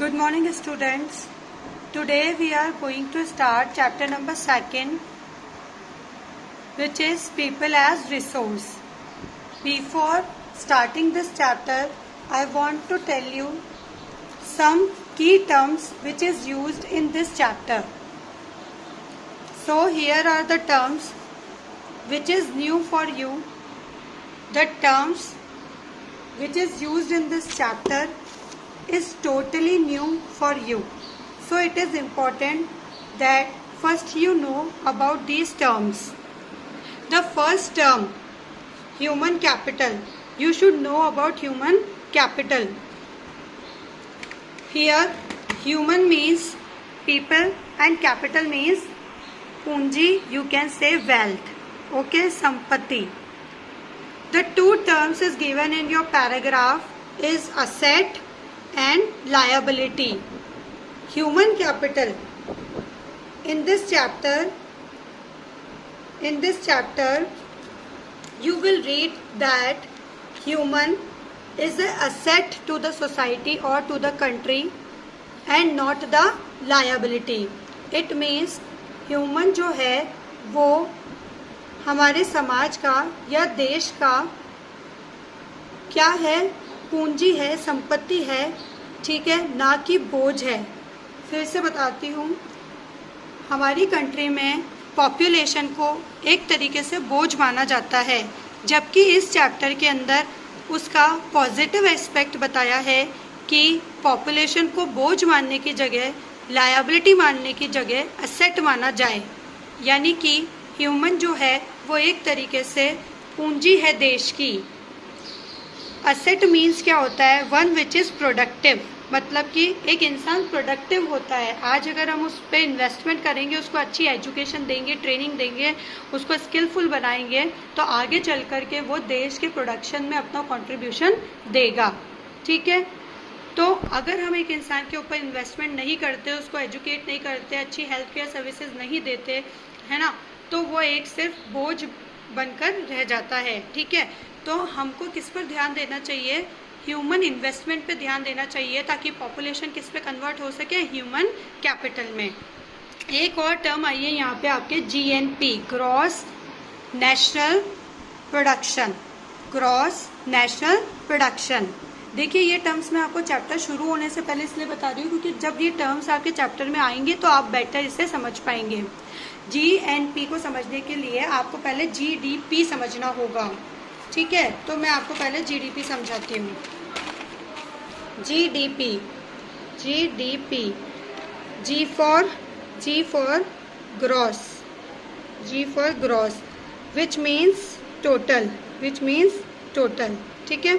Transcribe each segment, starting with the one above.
Good morning, students. Today we are going to start chapter number 2, which is people as resource. Before starting this chapter, I want to tell you some key terms which is used in this chapter. So here are the terms which is new for you. The terms which is used in this chapter is totally new for you. So it is important that first you know about these terms. The first term, human capital. You should know about human capital. Here human means people and capital means punji, you can say wealth. Okay, sampatti. The two terms is given in your paragraph is asset and liability. Human capital. In this chapter you will read that human is an asset to the society or to the country and not the liability. It means human जो है वो हमारे समाज का या देश का क्या है, पूंजी है, संपत्ति है, ठीक है, ना कि बोझ है. फिर से बताती हूँ, हमारी कंट्री में पॉपुलेशन को एक तरीके से बोझ माना जाता है, जबकि इस चैप्टर के अंदर उसका पॉजिटिव एस्पेक्ट बताया है कि पॉपुलेशन को बोझ मानने की जगह, लायबिलिटी मानने की जगह एसेट माना जाए. यानी कि ह्यूमन जो है वो एक तरीके से पूंजी है देश की. एसेट मीन्स क्या होता है? One which is productive. मतलब कि एक इंसान प्रोडक्टिव होता है. आज अगर हम उस पर इन्वेस्टमेंट करेंगे, उसको अच्छी एजुकेशन देंगे, ट्रेनिंग देंगे, उसको स्किलफुल बनाएंगे, तो आगे चल कर के वो देश के प्रोडक्शन में अपना कंट्रीब्यूशन देगा. ठीक है. तो अगर हम एक इंसान के ऊपर इन्वेस्टमेंट नहीं करते, उसको एजुकेट नहीं करते, अच्छी हेल्थ केयर सर्विसेज नहीं देते, है ना, तो वो एक सिर्फ बोझ बनकर रह जाता है. ठीक है. तो हमको किस पर ध्यान देना चाहिए? ह्यूमन इन्वेस्टमेंट पे ध्यान देना चाहिए, ताकि पॉपुलेशन किस पे कन्वर्ट हो सके? ह्यूमन कैपिटल में. एक और टर्म आई है यहाँ पे आपके GNP, gross national production. Gross national production. देखिए ये टर्म्स मैं आपको चैप्टर शुरू होने से पहले इसलिए बता रही हूँ क्योंकि जब ये टर्म्स आपके चैप्टर में आएंगे तो आप बेटर इसे समझ पाएंगे. जीएनपी को समझने के लिए आपको पहले जीडीपी समझना होगा. ठीक है. तो मैं आपको पहले जीडीपी समझाती हूँ. GDP, GDP, G for gross, G for gross, which means total, which means total. ठीक है.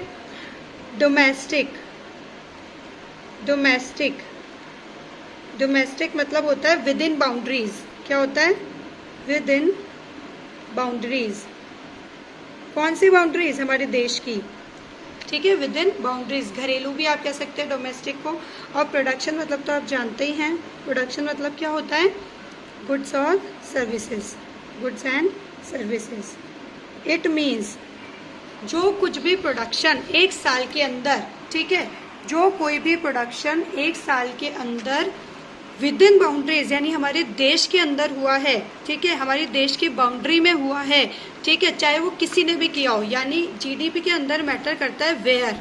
डोमेस्टिक, डोमेस्टिक, डोमेस्टिक मतलब होता है विद इन बाउंड्रीज. क्या होता है? With in boundaries. कौन सी बाउंड्रीज? हमारे देश की. ठीक है. With in boundaries. घरेलू भी आप कह सकते हैं डोमेस्टिक को. और प्रोडक्शन मतलब तो आप जानते ही हैं. प्रोडक्शन मतलब क्या होता है? गुड्स और services, goods and services. It means जो कुछ भी प्रोडक्शन एक साल के अंदर, ठीक है, जो कोई भी प्रोडक्शन एक साल के अंदर विद इन बाउंड्रीज यानी हमारे देश के अंदर हुआ है, ठीक है, हमारी देश की बाउंड्री में हुआ है, ठीक है, चाहे वो किसी ने भी किया हो. यानी जीडीपी के अंदर मैटर करता है वेयर.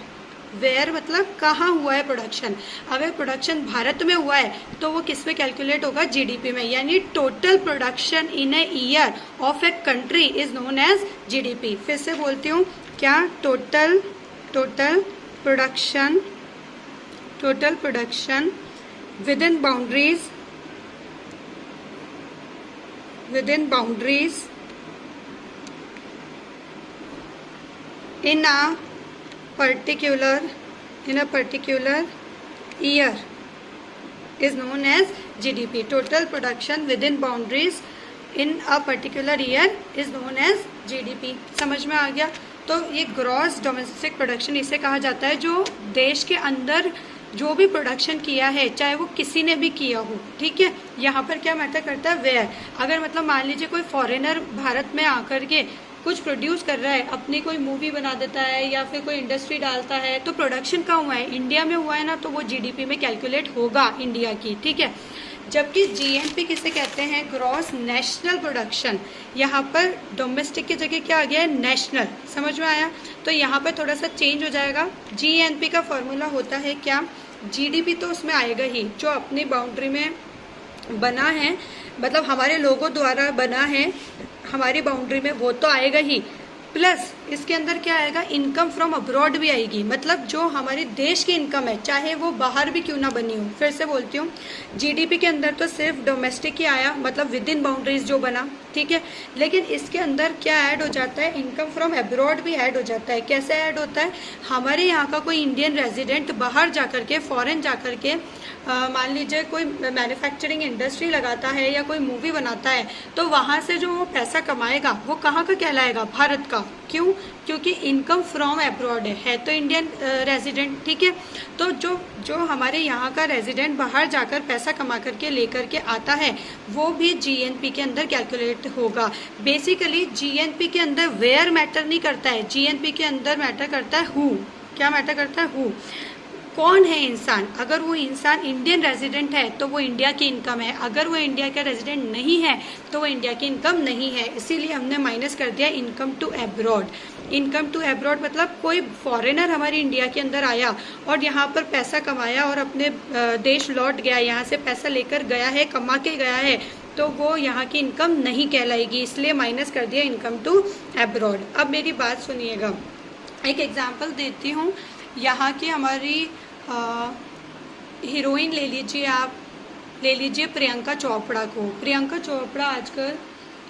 वेयर मतलब कहाँ हुआ है प्रोडक्शन. अगर प्रोडक्शन भारत में हुआ है तो वो किस में कैलकुलेट होगा? जीडीपी में. यानी total production in a year of a country is known as GDP. फिर से बोलती हूँ, क्या? Total production, total production within boundaries, within boundaries in a particular year is known as GDP. Total production within boundaries in a particular year is known as GDP. समझ में आ गया? तो ये ग्रॉस डोमेस्टिक प्रोडक्शन इसे कहा जाता है जो देश के अंदर जो भी प्रोडक्शन किया है, चाहे वो किसी ने भी किया हो. ठीक है. यहाँ पर क्या मैटर करता है? वेयर. अगर मतलब मान लीजिए कोई फॉरेनर भारत में आकर के कुछ प्रोड्यूस कर रहा है, अपनी कोई मूवी बना देता है या फिर कोई इंडस्ट्री डालता है, तो प्रोडक्शन कहाँ हुआ है, इंडिया में हुआ है ना, तो वो जीडीपी में कैलकुलेट होगा इंडिया की, ठीक है। जबकि जीएनपी किसे कहते हैं, ग्रॉस नेशनल प्रोडक्शन। यहाँ पर डोमेस्टिक की जगह क्या आ गया है, नेशनल, समझ में आया। तो यहाँ पर थोड़ा सा चेंज हो जाएगा। जीएनपी का फॉर्मूला होता है क्या, जीडीपी तो उसमें आएगा ही जो अपनी बाउंड्री में बना है, मतलब हमारे लोगों द्वारा बना है हमारी बाउंड्री में, वो तो आएगा ही, प्लस इसके अंदर क्या आएगा, इनकम फ्रॉम अब्रॉड भी आएगी, मतलब जो हमारे देश की इनकम है चाहे वो बाहर भी क्यों ना बनी हो। फिर से बोलती हूँ, जीडीपी के अंदर तो सिर्फ डोमेस्टिक ही आया, मतलब विद इन बाउंड्रीज जो बना, ठीक है, लेकिन इसके अंदर क्या ऐड हो जाता है, इनकम फ्रॉम अब्रॉड भी ऐड हो जाता है। कैसे ऐड होता है, हमारे यहाँ का कोई इंडियन रेजिडेंट बाहर जाकर के, फॉरेन जाकर के मान लीजिए कोई मैन्युफैक्चरिंग इंडस्ट्री लगाता है या कोई मूवी बनाता है, तो वहाँ से जो वो पैसा कमाएगा वो कहाँ का कहलाएगा, भारत का। क्यों, क्योंकि इनकम फ्रॉम अब्रॉड है तो इंडियन रेजिडेंट, ठीक है। तो जो हमारे यहाँ का रेजिडेंट बाहर जाकर पैसा कमा करके लेकर के आता है वो भी जीएनपी के अंदर कैलकुलेट होगा। बेसिकली जीएनपी के अंदर वेयर मैटर नहीं करता है, जीएनपी के अंदर मैटर करता है हु। क्या मैटर करता है, हु, कौन है इंसान। अगर वो इंसान इंडियन रेजिडेंट है तो वो इंडिया की इनकम है, अगर वो इंडिया का रेजिडेंट नहीं है तो वो इंडिया की इनकम नहीं है। इसीलिए हमने माइनस कर दिया income to abroad. Income to abroad मतलब कोई फॉरेनर हमारी इंडिया के अंदर आया और यहाँ पर पैसा कमाया और अपने देश लौट गया, यहाँ से पैसा लेकर गया है, कमा के गया है, तो वो यहाँ की इनकम नहीं कहलाएगी, इसलिए माइनस कर दिया इनकम टू अब्रॉड। अब मेरी बात सुनिएगा, एक एग्जाम्पल देती हूँ। यहाँ की हमारी हीरोइन ले लीजिए, आप ले लीजिए प्रियंका चोपड़ा को। प्रियंका चोपड़ा आजकल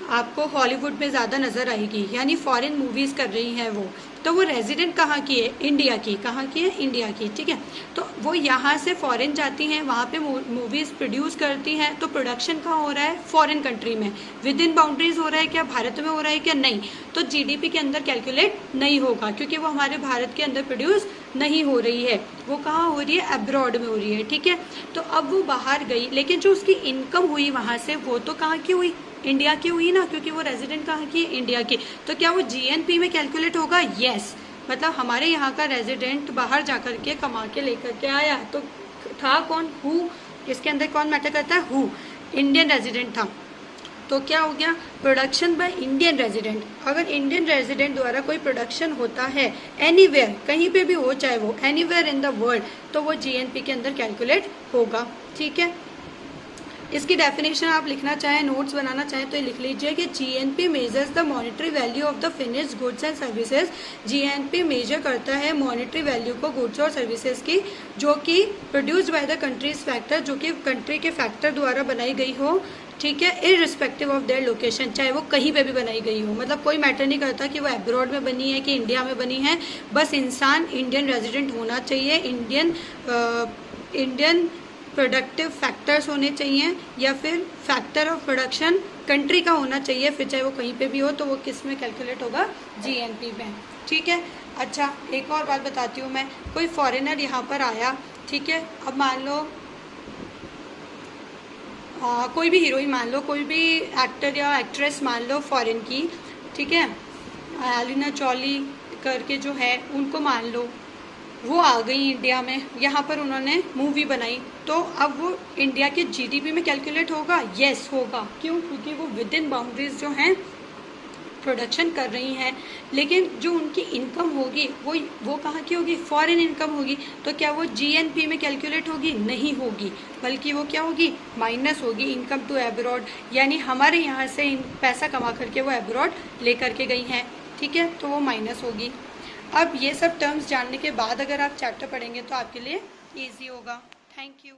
आपको हॉलीवुड में ज़्यादा नज़र आएगी, यानी फॉरेन मूवीज़ कर रही हैं वो। तो वो रेजिडेंट कहाँ की है, इंडिया की। कहाँ की है, इंडिया की, ठीक है। तो वो यहाँ से फॉरेन जाती हैं, वहाँ पे मूवीज़ प्रोड्यूस करती हैं, तो प्रोडक्शन कहाँ हो रहा है, फॉरेन कंट्री में, विद इन बाउंड्रीज हो रहा है क्या, भारत में हो रहा है क्या, नहीं। तो जीडीपी के अंदर कैलकुलेट नहीं होगा क्योंकि वो हमारे भारत के अंदर प्रोड्यूस नहीं हो रही है, वो कहाँ हो रही है, अब्रॉड में हो रही है, ठीक है। तो अब वो बाहर गई, लेकिन जो उसकी इनकम हुई वहाँ से वो तो कहाँ की हुई, इंडिया की हुई ना, क्योंकि वो रेजिडेंट कहाँ की है, इंडिया की। तो क्या वो जीएनपी में कैलकुलेट होगा, यस। मतलब हमारे यहाँ का रेजिडेंट बाहर जाकर के कमा के लेकर के आया, तो था कौन, हु। इसके अंदर कौन मैटर करता है, हु, इंडियन रेजिडेंट था। तो क्या हो गया, प्रोडक्शन बाय इंडियन रेजिडेंट। अगर इंडियन रेजिडेंट द्वारा कोई प्रोडक्शन होता है एनीवेयर, कहीं पे भी हो, चाहे वो एनीवेयर इन द वर्ल्ड, तो वो जीएनपी के अंदर कैलकुलेट होगा, ठीक है। इसकी डेफिनेशन आप लिखना चाहें, नोट्स बनाना चाहें तो ये लिख लीजिए कि GNP measures the monetary value of the finished goods and services. GNP measure करता है मॉनेटरी वैल्यू को गुड्स और सर्विसेज की जो कि produced by the country's factor, जो कि कंट्री के फैक्टर द्वारा बनाई गई हो, ठीक है, इररिस्पेक्टिव ऑफ देयर लोकेशन, चाहे वो कहीं पे भी बनाई गई हो। मतलब कोई मैटर नहीं करता कि वो अब्रॉड में बनी है कि इंडिया में बनी है, बस इंसान इंडियन रेजिडेंट होना चाहिए, इंडियन प्रोडक्टिव फैक्टर्स होने चाहिए, या फिर फैक्टर ऑफ प्रोडक्शन कंट्री का होना चाहिए, फिर चाहे वो कहीं पे भी हो, तो वो किस में कैलकुलेट होगा, जीएनपी में, ठीक है। अच्छा, एक और बात बताती हूँ मैं, कोई फॉरेनर यहाँ पर आया, ठीक है, अब मान लो कोई भी हीरोइन मान लो, कोई भी एक्टर या एक्ट्रेस मान लो फॉरेन की, ठीक है, एलिना जॉली करके जो है, उनको मान लो वो आ गई इंडिया में, यहाँ पर उन्होंने मूवी बनाई, तो अब वो इंडिया के जीडीपी में कैलकुलेट होगा, यस होगा। क्यों, क्योंकि वो विद इन बाउंड्रीज जो हैं प्रोडक्शन कर रही हैं, लेकिन जो उनकी इनकम होगी वो कहाँ की होगी, फॉरेन इनकम होगी। तो क्या वो जीएनपी में कैलकुलेट होगी, नहीं होगी, बल्कि वो क्या होगी, माइनस होगी, इनकम टू अब्रॉड, यानी हमारे यहाँ से पैसा कमा करके वो अब्रॉड ले करके गई हैं, ठीक है, तो वो माइनस होगी। अब ये सब टर्म्स जानने के बाद अगर आप चैप्टर पढ़ेंगे तो आपके लिए ईजी होगा। Thank you.